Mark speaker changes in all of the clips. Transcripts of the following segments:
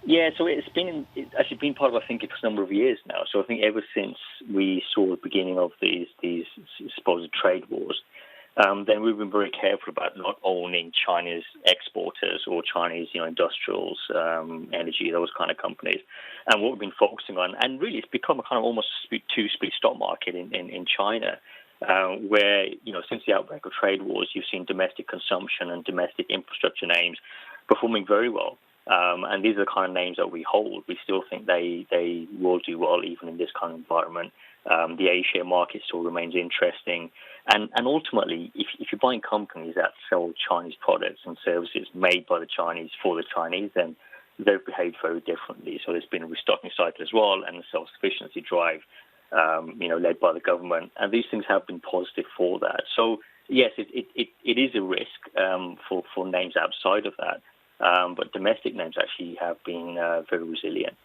Speaker 1: Yeah, so it's actually been part of our thinking for a number of years now. So I think ever since we saw the beginning of these supposed trade wars, then we've been very careful about not owning China's exporters or Chinese, industrials, energy, those kind of companies. And what we've been focusing on, and really it's become a kind of almost two-speed stock market in China, where, since the outbreak of trade wars, you've seen domestic consumption and domestic infrastructure names performing very well. And these are the kind of names that we hold. We still think they will do well even in this kind of environment. The A-share market still remains interesting. And ultimately, if you're buying companies that sell Chinese products and services made by the Chinese for the Chinese, then they've behaved very differently. So there's been a restocking cycle as well, and the self-sufficiency drive, led by the government. And these things have been positive for that. So, yes, it is a risk for names outside of that. But domestic names actually have been very resilient.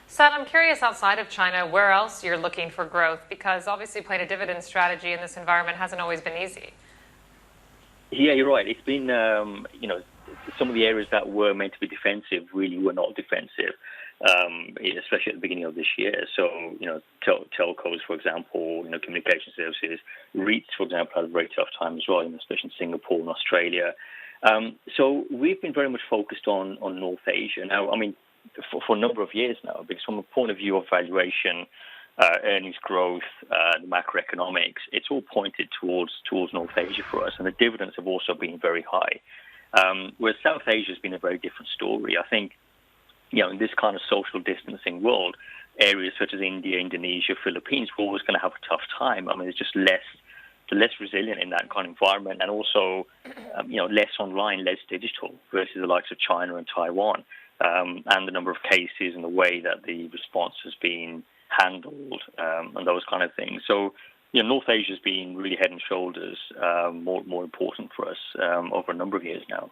Speaker 2: Seth, I'm curious, outside of China, where else you're looking for growth? Because obviously playing a dividend strategy in this environment hasn't always been easy.
Speaker 1: Yeah, you're right. It's been, some of the areas that were meant to be defensive really were not defensive, especially at the beginning of this year. So, telcos, for example, communication services, REITs, for example, had a very tough time as well, especially in Singapore and Australia. So we've been very much focused on North Asia. Now, I mean, for a number of years now, because from a point of view of valuation, earnings growth, the macroeconomics, it's all pointed towards North Asia for us, and the dividends have also been very high. Whereas South Asia has been a very different story. I think, in this kind of social distancing world, areas such as India, Indonesia, Philippines were always going to have a tough time. I mean, it's just less resilient in that kind of environment, and also, less online, less digital versus the likes of China and Taiwan. And the number of cases and the way that the response has been handled, and those kind of things. So, North Asia has been really head and shoulders more important for us over a number of years now.